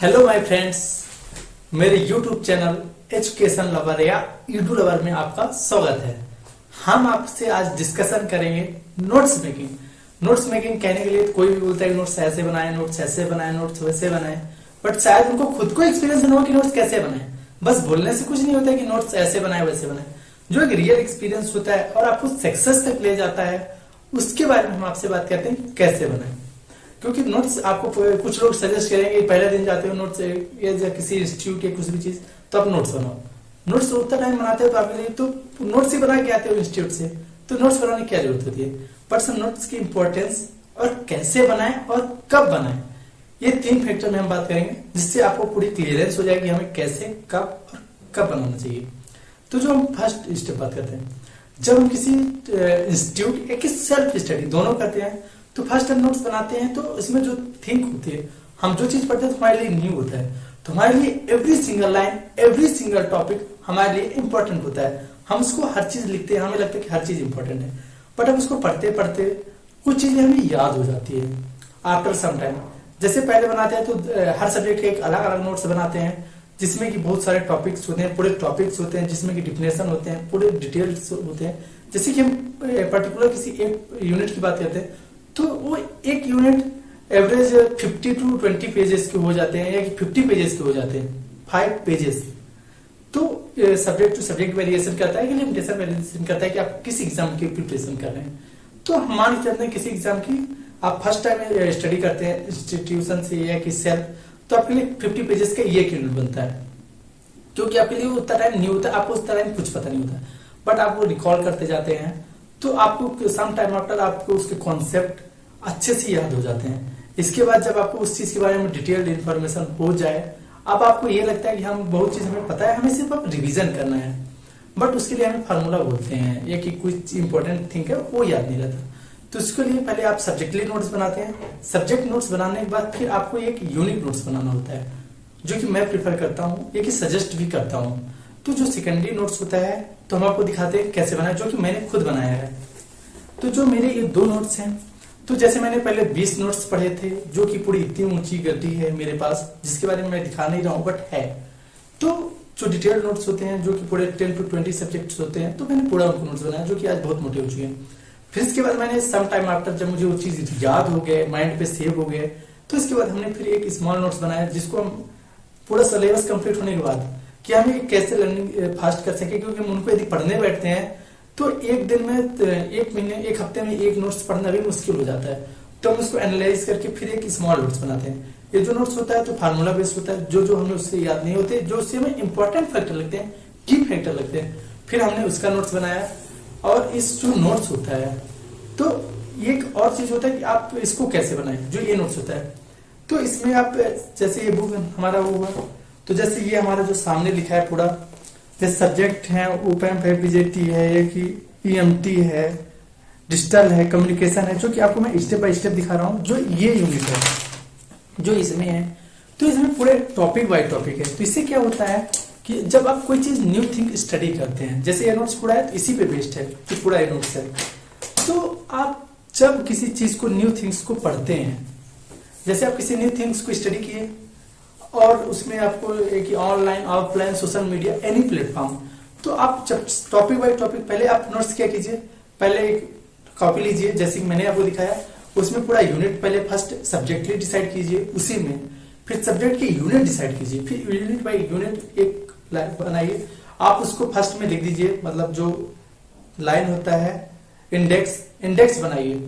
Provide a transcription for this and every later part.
Hello my friends, मेरे YouTube channel education lover या Edu lover में आपका स्वागत है। हम आपसे आज डिस्कशन करेंगे नोट्स मेकिंग। नोट्स मेकिंग कहने के लिए कोई भी बोलता है नोट्स ऐसे बनाए, नोट्स ऐसे बनाए, नोट्स वैसे बनाए, बट शायद उनको खुद को एक्सपीरियंस ना हो कि नोट्स कैसे बनाए। बस बोलने से कुछ नहीं होता है कि नोट्स ऐसे बनाए वैसे बनाए। जो एक रियल एक्सपीरियंस होता है और आपको सक्सेस तक ले जाता है, उसके बारे में हम आपसे बात करते हैं कैसे बनाए। क्योंकि नोट्स आपको कुछ लोग सजेस्ट करेंगे, पहले दिन जाते हो नोट्स या किसी इंस्टीट्यूट या कुछ भी चीज, तो आप नोट्स बनाओ। नोट्स उतना टाइम बनाते हो तो आपके लिए तो नोट्स ही बना के आते हो इंस्टीट्यूट से, तो नोट्स बनाने की क्या जरूरत होती है। बट सर नोट्स की इंपॉर्टेंस और कैसे बनाए और कब बनाए, ये 3 फैक्टर में हम बात करेंगे, जिससे आपको पूरी क्लियरेंस हो जाएगी हमें कैसे, कब और कब बनाना चाहिए। तो जो हम फर्स्ट स्टेप बात करते हैं, जब हम किसी इंस्टीट्यूट या किसी सेल्फ स्टडी दोनों करते हैं, तो फर्स्ट हम नोट्स बनाते हैं। तो इसमें जो थिंक होती है, हम जो चीज पढ़ते हैं तो हमारे लिए न्यू होता है, तो हमारे लिए every single line, every single topic हमारे लिए इंपॉर्टेंट होता है। हम उसको हर चीज लिखते हैं, हमें लगता है कि हर चीज इंपॉर्टेंट है, बट हम उसको पढ़ते पढ़ते कुछ चीजें हमें याद हो जाती है आफ्टर सम टाइम। जैसे पहले बनाते हैं तो हर सब्जेक्ट के एक अलग अलग नोट्स बनाते हैं, जिसमें कि बहुत सारे टॉपिक्स होते हैं, पूरे टॉपिक्स होते हैं, जिसमें कि डिफिनेशन होते हैं, पूरे डिटेल्स होते हैं। जैसे कि हम पर्टिकुलर किसी एक यूनिट की बात करते हैं, तो वो एक यूनिट एवरेज 50 to 20 पेजेस के हो जाते हैं, या कि 50 पेजेस के हो जाते हैं, 5 पेजेस। तो सब्जेक्ट टू सब्जेक्ट वेरिएशन करता है, कि लिमिटेशन वेरिएशन करता है कि आप किस एग्जाम की प्रिपरेशन कर रहे हैं। तो हम मान लेते हैं किसी एग्जाम की आप फर्स्ट टाइम स्टडी करते हैं इंस्टीट्यूशन से या कि सेल्फ, तो आपके लिए 50 पेजेस का ये यूनिट बनता है, क्योंकि आपके लिए उतना टाइम नहीं होता, आपको उस टाइम कुछ पता नहीं होता, बट आप वो रिकॉल करते जाते हैं, तो आपको सम टाइम आफ्टर आपको उसके कॉन्सेप्ट अच्छे से याद हो जाते हैं। इसके बाद जब आपको उस चीज के बारे में डिटेल्ड इन्फॉर्मेशन हो जाए, अब आपको ये लगता है कि हम बहुत चीज हमें पता है, हमें सिर्फ अब रिवीजन करना है, बट उसके लिए हमें फार्मूला बोलते हैं या कि कुछ इंपॉर्टेंट थिंग है वो याद नहीं रहता। तो इसके लिए पहले आप सब्जेक्टली नोट्स बनाते हैं। सब्जेक्ट नोट्स बनाने के बाद फिर आपको एक यूनिक नोट्स बनाना होता है, जो कि मैं प्रिफर करता हूँ, ये कि सजेस्ट भी करता हूँ। तो जो सेकेंडरी नोट्स होता है, तो हम आपको दिखाते हैं कैसे बनाए, जो कि मैंने खुद बनाया है। तो जो मेरे ये 2 नोट्स हैं, तो जैसे मैंने पहले 20 नोट्स पढ़े थे, जो कि पूरी इतनी ऊंची गद्दी है मेरे पास, जिसके बारे में मैं दिखा नहीं रहा हूँ, बट है। तो जो डिटेल्ड नोट्स होते हैं, जो कि पूरे 10 to 20 सब्जेक्ट्स होते हैं, तो मैंने पूरा उनको नोट्स बनाया, जो कि आज बहुत मोटे हो चुके हैं। फिर इसके बाद मैंने सम टाइम आफ्टर, जब मुझे वो चीज याद हो गए, माइंड पे सेव हो गए, तो इसके बाद हमने फिर एक स्मॉल नोट्स बनाया, जिसको हम पूरा सिलेबस कंप्लीट होने के बाद कि हम कैसे लर्निंग फास्ट कर सके, क्योंकि हम उनको यदि पढ़ने बैठते हैं तो एक दिन में, एक महीने, एक हफ्ते में एक नोट्स पढ़ना भी मुश्किल हो जाता है। तो हम उसको एनालाइज करके फिर एक स्मॉल नोट्स बनाते हैं। ये जो नोट्स होता है तो फार्मूला बेस्ड होता है, जो जो हमें उससे याद नहीं होते, जो उससे हमें इंपॉर्टेंट फैक्टर लगते हैं, की फैक्टर लगते हैं, फिर हमने उसका नोट्स बनाया। और इस जो नोट्स होता है, तो ये एक और चीज होता है कि आप इसको कैसे बनाएं। जो ये नोट्स होता है, तो इसमें आप जैसे ये बुक हमारा हुआ, तो जैसे ये हमारा जो सामने लिखा है पूरा, जैसे सब्जेक्ट है ओपन पीजेटी है, ये कि ईएमटी है, डिजिटल है, कम्युनिकेशन है, जो कि आपको मैं स्टेप बाय स्टेप दिखा रहा हूँ। जो ये यूनिट है जो इसमें है, तो इसमें पूरे टॉपिक बाय टॉपिक है। तो इससे क्या होता है कि जब आप कोई चीज न्यू थिंग स्टडी करते हैं, जैसे ये नोट्स पूरा है तो इसी पे बेस्ड है कि पूरा ये नोट्स है। तो आप जब किसी चीज को, न्यू थिंग्स को पढ़ते हैं, जैसे आप किसी न्यू थिंग्स को स्टडी किए और उसमें आपको एक online, offline, social media, any platform, तो आप जब टॉपिक बाय टॉपिक पहले आप नोट्स क्या कीजिए, पहले एक कॉपी लीजिए, जैसे कि मैंने आपको दिखाया, उसमें पूरा यूनिट पहले फर्स्ट सब्जेक्टली डिसाइड कीजिए, उसी में फिर सब्जेक्ट के यूनिट डिसाइड कीजिए, फिर यूनिट बाय यूनिट एक लाइन बनाइए। आप उसको फर्स्ट में लिख दीजिए, मतलब जो लाइन होता है इंडेक्स बनाइए,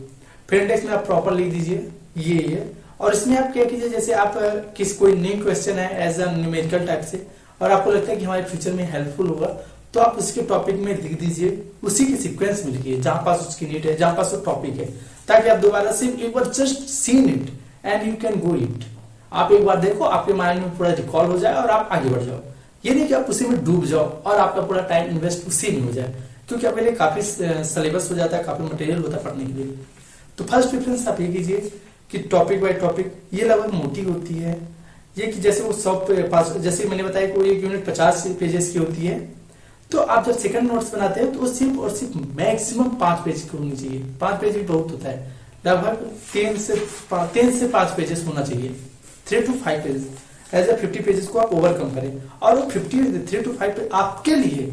फिर इंडेक्स में आप प्रॉपर लिख दीजिए ये। और इसमें आप क्या कीजिए, जैसे आप कोई न्यू क्वेश्चन है एज अ न्यूमेरिकल टाइप से, और आपको लगता है कि हमारे फ्यूचर में हेल्पफुल होगा, तो आप उसके टॉपिक में लिख दीजिए, उसी के सीक्वेंस में लिखिए जहां पास उसकी नीड है, जहां पास वो टॉपिक है, ताकि आप दोबारा सिर्फ एक बार just seen it and you can go it. आप एक बार देखो, आपके माइंड में पूरा रिकॉल हो जाए और आप आगे बढ़ जाओ। ये नहीं कि आप उसी में डूब जाओ और आपका पूरा टाइम इन्वेस्ट उसी में हो जाए, क्योंकि आपके लिए काफी सिलेबस हो जाता है, काफी मटेरियल होता है पढ़ने के लिए। तो फर्स्ट प्रेफरेंस आप ये कीजिए कि टॉपिक बाय टॉपिक, ये लगभग मोटी होती है, ये कि जैसे वो 100 जैसे मैंने बताया कि एक यूनिट 50 पेजेस की होती है, तो आप जब सेकंड नोट्स बनाते हैं तो वो सिर्फ और सिर्फ मैक्सिमम 5 पेज की होनी चाहिए। 5 पेज भी बहुत होता है, लगभग 3 से 5 पेजेस होना चाहिए, 3 to 5 pages. As a 50 pages को आप ओवरकम करें, और वो 53 to 5 आपके लिए,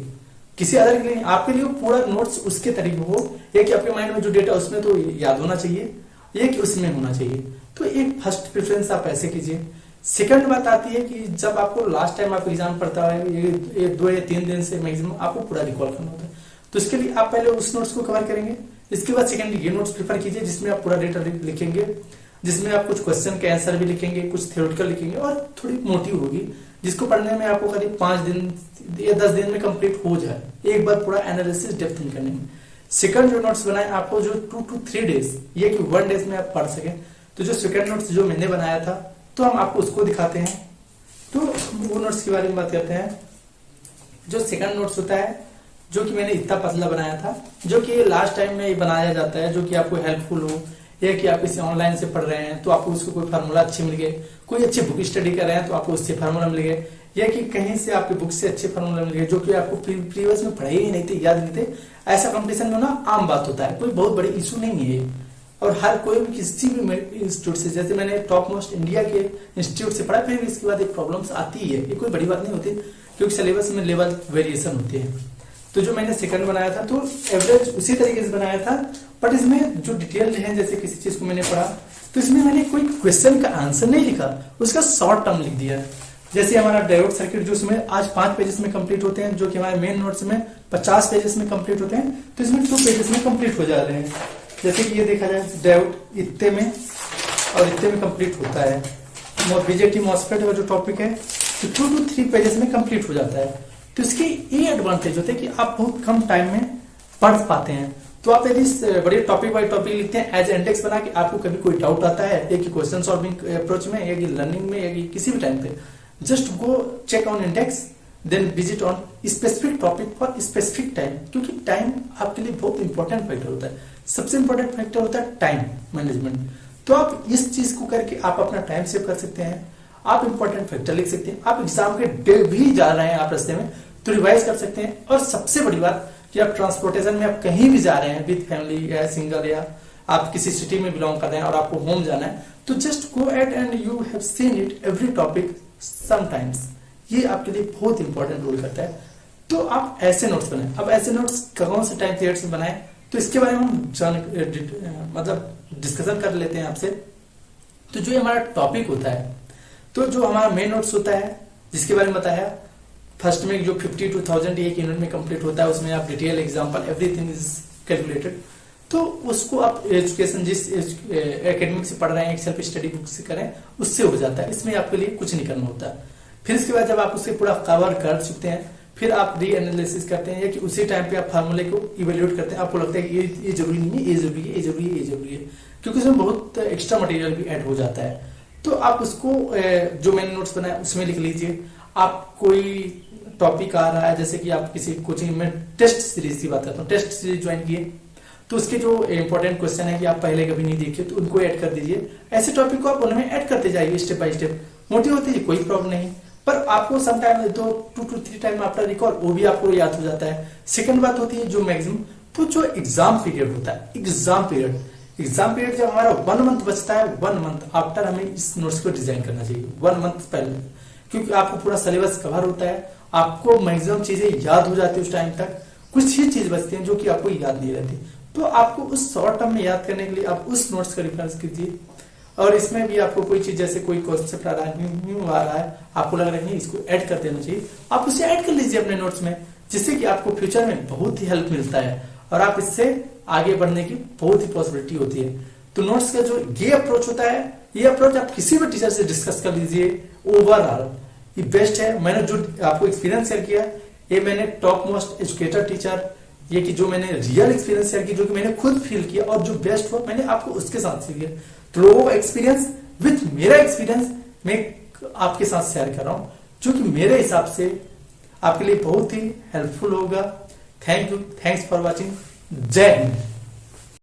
किसी अदर के लिए, आपके लिए पूरा नोट्स उसके तरीके हो, ये कि आपके माइंड में जो डेटा उसमें तो याद होना चाहिए, ये कि उसमें होना चाहिए। तो एक फर्स्ट प्रेफरेंस आप ऐसे कीजिए। सेकंड बात आती है कि जब आपको लास्ट टाइम आपको एग्जाम पड़ता है, ये 2 या 3 दिन से मैक्सिमम आपको पूरा रिकॉल करना होता है, तो इसके लिए आप पहले उस नोट्स को कवर करेंगे। इसके बाद सेकंड ये नोट्स प्रिफर कीजिए जिसमें आप पूरा डेटा लिखेंगे, जिसमें आप कुछ क्वेश्चन के आंसर भी लिखेंगे, कुछ थ्योरेटिकल लिखेंगे, और थोड़ी मोटी होगी, जिसको पढ़ने में आपको करीब 5 दिन या 10 दिन में कंप्लीट हो जाए, एक बार पूरा एनालिसिस डेप्थ में करने में। सेकंड जो नोट्स बनाए आपको, जो 2 to 3 डेज, ये कि 1 डेज में आप पढ़ सके, तो जो सेकंड नोट्स जो मैंने बनाया था, तो हम आपको उसको दिखाते हैं। तो वो नोट्स के बारे में बात करते हैं। जो सेकंड नोट्स होता है, जो कि मैंने इतना पतला बनाया था, जो कि लास्ट टाइम में बनाया जाता है, जो कि आपको हेल्पफुल हो, या कि आप इसे ऑनलाइन से पढ़ रहे हैं तो आपको उसको कोई फार्मूला अच्छे मिल गए, कोई अच्छी बुक स्टडी कर रहे हैं तो आपको उससे फार्मूला मिल गए, या कि कहीं से आपकी बुक से अच्छे फार्मूला मिल गए जो कि आपको प्रीवियस में पढ़े ही नहीं थे, याद नहीं थे। ऐसा कंपटीशन में ना आम बात होता है, कोई बहुत बड़ी इशू नहीं है। और हर कोई भी किसी भी इंस्टीट्यूट से, जैसे मैंने टॉप मोस्ट इंडिया के इंस्टीट्यूट से पढ़ा, फिर इसके बाद एक प्रॉब्लम्स आती ही है, ये कोई बड़ी बात नहीं होती, क्योंकि सिलेबस में लेवल वेरिएशन होती है। तो जो मैंने सेकंड बनाया था, तो एवरेज उसी तरीके से बनाया था, बट इसमें जो डिटेल है, जैसे किसी चीज को मैंने पढ़ा, तो इसमें मैंने कोई क्वेश्चन का आंसर नहीं लिखा, उसका शॉर्ट टर्म लिख दिया। जैसे हमारा डायोड सर्किट जो इसमें आज 5 पेजेस में कंप्लीट होते हैं, जो कि हमारे मेन नोट्स में 50 पेजेस में कंप्लीट होते हैं, तो इसमें 2 पेजेस में कंप्लीट हो जा रहे हैं। जैसे कि ये देखा जाए, डायोड इतने में और इतने में कंप्लीट होता है। बीजेटी मॉसफेट का जो टॉपिक है, तो 2 to 3 पेजेस में कंप्लीट हो जाता है। तो इसके ये एडवांटेज होते हैं कि आप बहुत कम टाइम में पढ़ पाते हैं। तो आप यदि बड़े टॉपिक बाय टॉपिक लिखते हैं एज इंडेक्स बना के, आपको कभी कोई डाउट आता है, एक क्वेश्चन सॉल्विंग अप्रोच में, या लर्निंग में, या किसी भी टाइम पे, just go check on index, then visit on specific topic for specific time, क्योंकि टाइम आपके लिए बहुत इंपॉर्टेंट फैक्टर होता है। सबसे इंपॉर्टेंट फैक्टर होता है टाइम मैनेजमेंट। तो आप इस चीज को करके आप अपना टाइम सेव कर सकते हैं, आप इंपॉर्टेंट फैक्टर लिख सकते हैं, आप एग्जाम के डे भी जा रहे हैं आप रास्ते में तो रिवाइज कर सकते हैं। और सबसे बड़ी बात कि आप ट्रांसपोर्टेशन में आप कहीं भी जा रहे हैं विद फैमिली या सिंगल, या आप किसी सिटी में बिलोंग कर रहे हैं और आपको होम जाना है, तो just go at and you have seen it every topic sometimes. ये आपके लिए बहुत इंपॉर्टेंट रोल करता है। तो आप ऐसे नोट्स बनाए। अब ऐसे नोट्स कौन से टाइम पीरियड में बनाए, तो इसके बारे में हम मतलब डिस्कशन कर लेते हैं आपसे। तो जो हमारा टॉपिक होता है, तो जो हमारा मेन नोट्स होता है, जिसके बारे में बताया फर्स्ट में, जो 50 to 1000 एक यूनिट में कंप्लीट होता है, उसमें आप detail example everything is calculated. तो उसको आप एजुकेशन जिस एकेडमिक से पढ़ रहे हैं, एक सेल्फ स्टडी बुक से करें, उससे हो जाता है। इसमें आपके लिए कुछ नहीं करना होता। फिर इसके बाद जब आप उसे पूरा कवर कर चुकते हैं, फिर आप री एनालिसिस करते हैं, या कि उसी टाइम पे आप फार्मूले को इवेल्युएट करते हैं। आपको लगता है कि ये जरूरी नहीं है, ये जरूरी है, ये जरूरी है, ये जरूरी है, क्योंकि उसमें बहुत एक्स्ट्रा मटेरियल भी ऐड हो जाता है। तो आप उसको जो मैंने नोट्स बनाया उसमें लिख लीजिए। आप कोई टॉपिक आ रहा है, जैसे कि आप किसी कोचिंग में टेस्ट सीरीज की बात करता हूँ, टेस्ट सीरीज ज्वाइन किए, तो उसके जो इंपॉर्टेंट क्वेश्चन है कि आप पहले कभी नहीं देखे, तो उनको ऐड कर दीजिए। ऐसे टॉपिक को आप उनमें ऐड करते जाइए स्टेप बाय स्टेप। मोटी होती है कोई प्रॉब्लम नहीं, पर आपको some time 2 to 3 time after recall वो भी आपको याद हो जाता है। सेकंड बात होती है जो मैक्सिमम, तो जो एग्जाम पीरियड होता है, एग्जाम पीरियड जब हमारा 1 मंथ बचता है, 1 मंथ आफ्टर हमें इस नोट्स को डिजाइन करना चाहिए, 1 मंथ पहले, क्योंकि आपको पूरा सिलेबस कवर होता है, आपको मैक्सिमम चीजें याद हो जाती है उस टाइम तक। कुछ ही चीज बचती हैं जो कि आपको याद नहीं रहती, तो आपको उस शॉर्ट टर्म में याद करने के लिए आप उस नोट्स का रेफरेंस कीजिए। और इसमें भी आपको कोई चीज, जैसे कोई कॉन्सेप्ट आ रहा है, न्यू आ रहा है, आपको लग रहा है इसको ऐड कर देना चाहिए, आप उसे ऐड कर लीजिए अपने नोट्स में, जिससे कि आपको फ्यूचर में बहुत ही हेल्प मिलता है और आप इससे आगे बढ़ने की बहुत ही पॉसिबिलिटी होती है। तो नोट्स का जो ये अप्रोच होता है, ये अप्रोच आप किसी भी टीचर से डिस्कस कर लीजिए, ओवरऑल ये बेस्ट है। मैंने जो आपको एक्सपीरियंस शेयर किया, ये मैंने टॉप मोस्ट एजुकेटर टीचर, ये कि जो मैंने रियल एक्सपीरियंस शेयर किया, जो कि मैंने खुद फील किया और जो बेस्ट हुआ, मैंने आपको उसके साथ शेयर किया। तो लोगों का एक्सपीरियंस विथ मेरा एक्सपीरियंस मैं आपके साथ शेयर कर रहा हूं, जो कि मेरे हिसाब से आपके लिए बहुत ही हेल्पफुल होगा। Thank you, thanks for watching. जय हिंद।